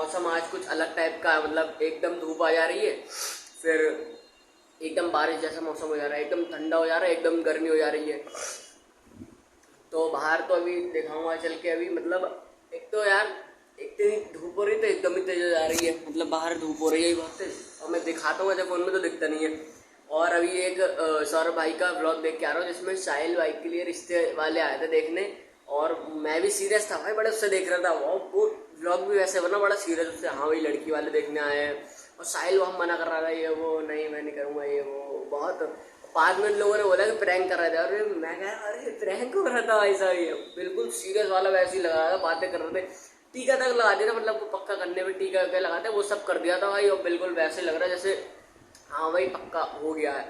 मौसम आज कुछ अलग टाइप का है, मतलब एकदम धूप आ जा रही है, फिर एकदम बारिश जैसा मौसम हो जा रहा है, एकदम ठंडा हो जा रहा है, एकदम गर्मी हो जा रही है। तो बाहर तो अभी दिखाऊंगा चल के, अभी मतलब एक तो यार इतनी धूप हो रही तो एकदम ही तेज हो जा रही है, मतलब बाहर धूप हो रही है बहुत तेज, और मैं दिखाता हूँ जब फोन में तो दिखता नहीं है। और अभी एक सौरभ भाई का व्लॉग देख के आ रहा हूँ जिसमें साहिल भाई के लिए रिश्ते वाले आए थे देखने, और मैं भी सीरियस था भाई, बड़े उससे देख रहा था। वो व्लॉग भी वैसे बना बड़ा सीरियस उससे, हाँ भाई लड़की वाले देखने आए हैं, और साहिल वहाँ मना कर रहा था, ये वो नहीं मैं नहीं करूँगा ये वो बहुत। 5 मिनट लोगों ने बोला कि प्रैंक कर रहे थे, अरे मैं कहा अरे प्रैंक हो रहा था ऐसा, ये बिल्कुल सीरियस वाला वैसे ही लगा रहा था, बातें कर रहे थे, टीका तक लगा दिया था, मतलब वो पक्का करने में टीका क्या लगाते हैं वो सब कर दिया था भाई, और बिल्कुल वैसे लग रहा है जैसे हाँ भाई पक्का हो गया है।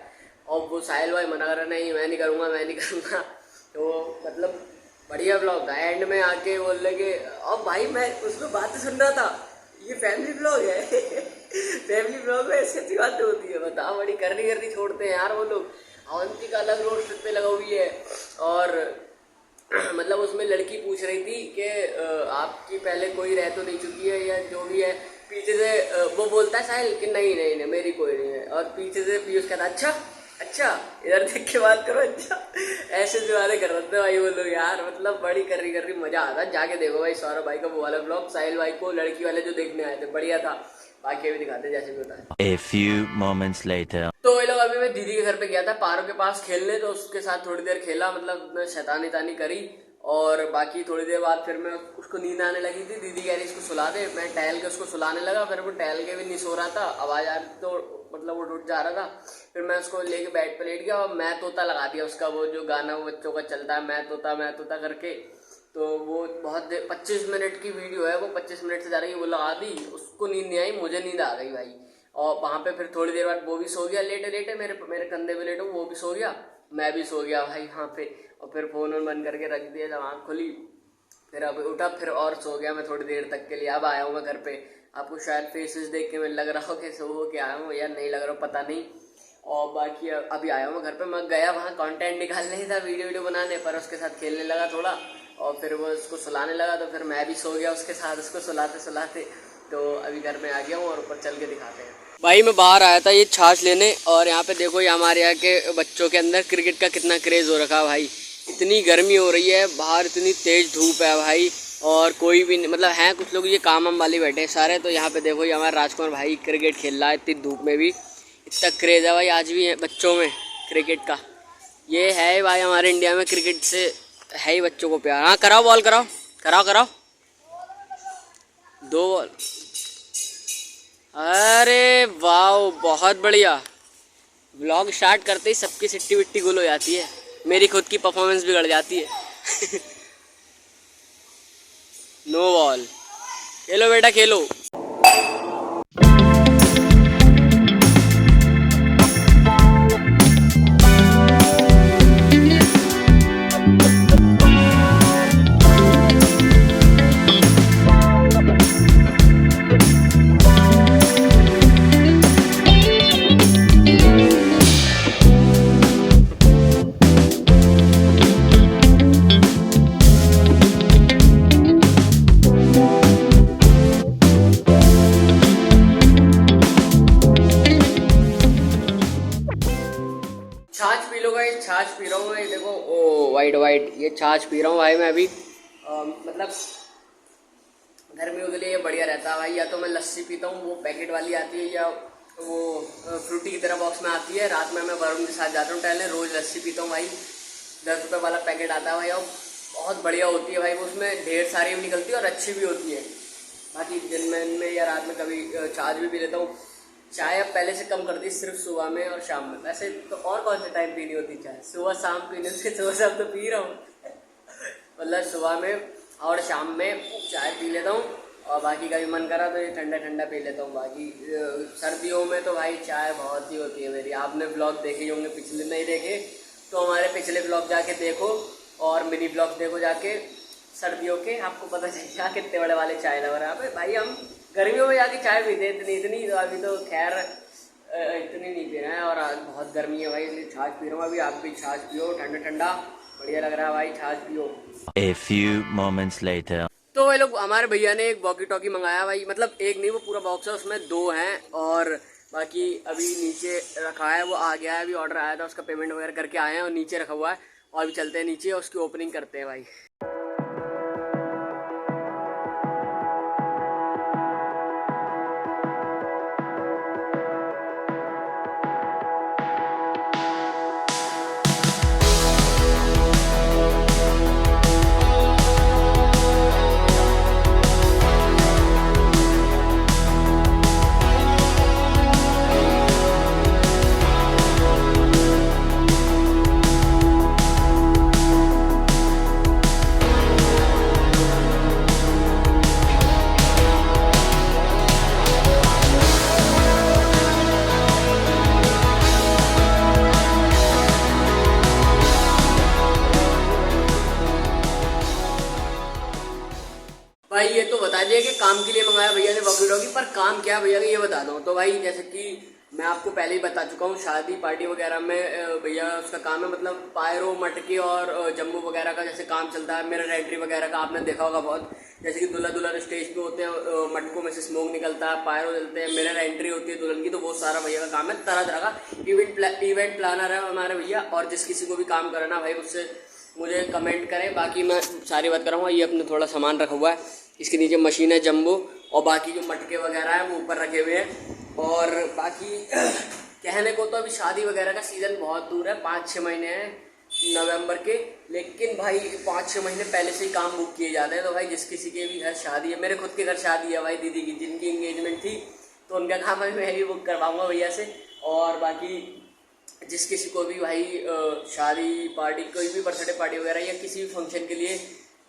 और वो साहिल भाई मना कर रहा नहीं मैं नहीं करूँगा मैं नहीं करूँगा। तो मतलब बढ़िया ब्लॉग था, एंड में आके बोल रहे कि अब भाई मैं उसमें बातें सुन रहा था, ये फैमिली ब्लॉग है फैमिली ब्लॉग में ऐसी अच्छी बातें होती है, बताओ, बड़ी करनी छोड़ते हैं यार वो लोग। अवंती का अलग रोस्ट पे लगा हुई है, और मतलब उसमें लड़की पूछ रही थी कि आपकी पहले कोई रह तो नहीं चुकी है या जो भी है, पीछे से वो बोलता है साहिल कि नहीं नहीं नहीं मेरी कोई नहीं है, और पीछे से पीयूष कहता अच्छा अच्छा इधर देख के बात करो अच्छा ऐसे जो वाले कर रहे थे भाई वो लोग यार, मतलब बड़ी कर रही मजा आता है। जाके देखो भाई सौरभ भाई का वो वाला ब्लॉग, साहिल भाई को लड़की वाले जो देखने आए थे बढ़िया था, बाकी अभी दिखाते जैसे भी होता है। A few moments later. तो ये लोग अभी मैं दीदी के घर पे गया था पारो के पास खेलने, तो उसके साथ थोड़ी देर खेला, मतलब मैं शैतानी तानी करी, और बाकी थोड़ी देर बाद फिर मैं उसको नींद आने लगी थी, दीदी कह रही इसको सुला दे, मैं टहल के उसको सुलाने लगा, फिर वो टहल के भी नहीं सो रहा था, आवाज़ आ रही तो मतलब वो उठ जा रहा था, फिर मैं उसको लेके बेड पे लेट गया और मैं तोता लगा दिया उसका, वो जो गाना वो बच्चों का चलता है मैं तोता करके। तो वो बहुत 25 मिनट की वीडियो है, वो 25 मिनट से जा रही है, वो लगा दी, उसको नींद नहीं आई, मुझे नींद आ गई भाई। और वहाँ पे फिर थोड़ी देर बाद वो भी सो गया लेटे लेटे, मेरे कंधे पे लेटे वो भी सो गया, मैं भी सो गया भाई वहाँ पे, और फिर फ़ोन बंद करके रख दिया, जब आँख खुली फिर अब उठा फिर और सो गया मैं थोड़ी देर तक के लिए। अब आया हूँ मैं घर पे, आपको शायद फेसेस देख के मैं लग रहा हो कि सो हो के आया हूँ या नहीं लग रहा हो पता नहीं। और बाकी अभी आया हूँ मैं घर पे, मैं गया वहाँ कंटेंट निकालने था, वीडियो बनाने, पर उसके साथ खेलने लगा थोड़ा, और फिर वो उसको सुलाने लगा, तो फिर मैं भी सो गया उसके साथ उसको सुलाते सुलाते। तो अभी घर में आ गया हूँ और ऊपर चल के दिखाते हैं। भाई मैं बाहर आया था ये छाछ लेने, और यहाँ पे देखो ये हमारे यहाँ के बच्चों के अंदर क्रिकेट का कितना क्रेज़ हो रखा है भाई, इतनी गर्मी हो रही है बाहर, इतनी तेज़ धूप है भाई, और कोई भी मतलब हैं कुछ लोग ये काम वाम वाले बैठे हैं सारे, तो यहाँ पे देखो ये हमारा राजकुमार भाई क्रिकेट खेल रहा है इतनी धूप में भी, इतना क्रेज़ है भाई आज भी है बच्चों में क्रिकेट का। ये है भाई हमारे इंडिया में क्रिकेट से है ही बच्चों को प्यार। हाँ कराओ बॉल कराओ कराओ कराओ 2 बॉल, अरे वाह बहुत बढ़िया। व्लॉग स्टार्ट करते ही सबकी सिट्टी विट्टी गुल हो जाती है, मेरी खुद की परफॉर्मेंस बिगड़ जाती है नो बॉल, खेलो बेटा खेलो। छाछ पी लो भाई, छाछ पी रहा हूँ मैं, देखो ओ वाइट ये छाछ पी रहा हूँ भाई मैं अभी। मतलब गर्मियों के लिए ये बढ़िया रहता है भाई, या तो मैं लस्सी पीता हूँ वो पैकेट वाली आती है, या वो फ्रूटी की तरह बॉक्स में आती है, रात में मैं वरुण के साथ जाता हूँ टहलने, रोज़ लस्सी पीता हूँ भाई, 10 रुपये वाला पैकेट आता है भाई, और बहुत बढ़िया होती है भाई, वो उसमें ढेर सारी भी निकलती है और अच्छी भी होती है। बाकी दिन में या रात में कभी छाछ भी पी लेता हूँ। चाय अब पहले से कम कर दी, सिर्फ सुबह में और शाम में, वैसे तो और कौन से टाइम पीनी होती चाय, सुबह शाम पीने से सुबह शाम तो पी रहा हूँ मतलब सुबह में और शाम में चाय पी लेता हूँ, और बाकी कभी मन करा तो ये ठंडा ठंडा पी लेता हूँ। बाकी सर्दियों में तो भाई चाय बहुत ही होती है मेरी, आपने ब्लॉग देखे होंगे, पिछले नहीं देखे तो हमारे पिछले ब्लॉग जाके देखो, और मिनी ब्लॉग देखो जाके सर्दियों के, आपको पता चलेगा कितने बड़े वाले चाय लग रहा है भाई। हम गर्मियों में जाके चाय पीते इतनी, तो अभी तो खैर इतनी नहीं पी रहे हैं, और आज बहुत गर्मी है भाई इसलिए छाछ पी रहा हूँ अभी। आप भी छाछ पियो, ठंडा ठंडा बढ़िया लग रहा है भाई, छाछ पियो। A few moments later. तो भाई लोग हमारे भैया ने एक वॉकी टॉकी मंगाया भाई, मतलब एक नहीं वो पूरा बॉक्स है, उसमें 2 हैं और बाकी अभी नीचे रखा है, वो आ गया है, अभी ऑर्डर आया था उसका, पेमेंट वगैरह करके आए हैं और नीचे रखा हुआ है और अभी चलते हैं नीचे और उसकी ओपनिंग करते हैं भाई। भाई ये तो बता दिया कि काम के लिए मंगाया भैया ने वॉकी टॉकी, पर काम क्या भैया का ये बता दो। तो भाई जैसे कि मैं आपको पहले ही बता चुका हूँ, शादी पार्टी वगैरह में भैया उसका काम है, मतलब पायरो मटके और जम्बू वगैरह का जैसे काम चलता है। मेरा एंट्री वगैरह का आपने देखा होगा बहुत, जैसे कि दूल्हा दुल्हन स्टेज पे होते हैं, मटकों में से स्मोक निकलता है, पायरो जलते हैं, मेरा एंट्री होती है दुल्हन की, तो वो सारा भैया का काम है। तरह तरह का इवेंट प्लानर है हमारे भैया, और जिस किसी को भी काम करना भाई उससे मुझे कमेंट करें। बाकी मैं सारी बात कराऊंगा। ये अपने थोड़ा सामान रखा हुआ है, इसके नीचे मशीन है जम्बो, और बाकी जो मटके वगैरह हैं वो ऊपर रखे हुए हैं। और बाकी कहने को तो अभी शादी वगैरह का सीज़न बहुत दूर है, 5-6 महीने हैं नवंबर के, लेकिन भाई 5-6 महीने पहले से ही काम बुक किए जाते हैं। तो भाई जिस किसी के भी घर शादी है, मेरे खुद के घर शादी है भाई दीदी की, जिनकी इंगेजमेंट थी, तो उनका काम अभी मैं भी बुक करवाऊँगा भैया से। और बाकी जिस किसी को भी भाई शादी पार्टी, कोई भी बर्थडे पार्टी वगैरह या किसी भी फंक्शन के लिए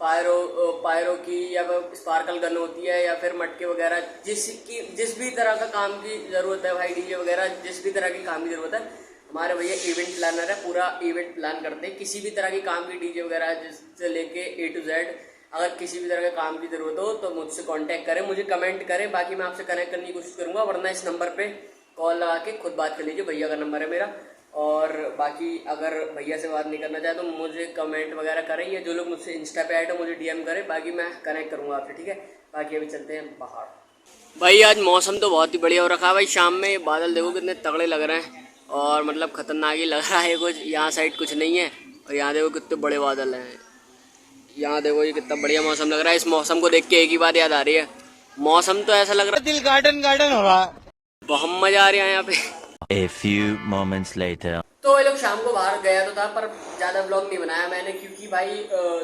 पायरो की या स्पार्कल गन होती है या फिर मटके वगैरह, जिस भी तरह का काम की ज़रूरत है भाई, डीजे वगैरह जिस भी तरह की काम की ज़रूरत है, हमारे भैया इवेंट प्लानर है, पूरा इवेंट प्लान करते हैं। किसी भी तरह की काम की डीजे वगैरह जिससे लेके A to Z, अगर किसी भी तरह के काम की ज़रूरत हो तो मुझसे कांटेक्ट करें, मुझे कमेंट करें, बाकी मैं आपसे कनेक्ट करने की कोशिश करूँगा, वरना इस नंबर पर कॉल लगा के खुद बात कर लीजिए, भैया का नंबर है मेरा। और बाकी अगर भैया से बात नहीं करना चाहे तो मुझे कमेंट वगैरह करें, या जो लोग मुझसे इंस्टा पे आए तो मुझे DM करें, बाकी मैं कनेक्ट करूँगा आपसे, ठीक है। बाकी अभी चलते हैं बाहर। भाई आज मौसम तो बहुत ही बढ़िया हो रखा है भाई, शाम में बादल देखो कितने तगड़े लग रहे हैं, और मतलब खतरनाक ही लग रहा है कुछ। यहाँ साइड कुछ नहीं है, और यहाँ देखो कितने बड़े बादल हैं, यहाँ देखो ये कितना बढ़िया मौसम लग रहा है। इस मौसम को देख के एक ही बात याद आ रही है, मौसम तो ऐसा लग रहा है दिल गार्डन गार्डन हो रहा है, बहुत मजा आ रहा है यहाँ पे। A few moments later. तो ये लोग शाम को बाहर गया तो था, पर ज़्यादा व्लॉग नहीं बनाया मैंने, क्योंकि भाई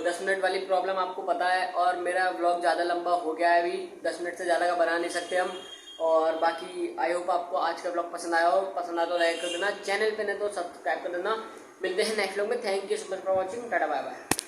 10 मिनट वाली प्रॉब्लम आपको पता है, और मेरा व्लॉग ज़्यादा लंबा हो गया है, अभी 10 मिनट से ज़्यादा का बना नहीं सकते हम। और बाकी आई होप आपको आज का व्लॉग पसंद आया हो, पसंद आया तो लाइक कर देना, चैनल पे नहीं तो सब्सक्राइब कर देना। मिलते हैं नेक्स्ट व्लॉग में, thank you so much for watching, टाटा बाय बाय।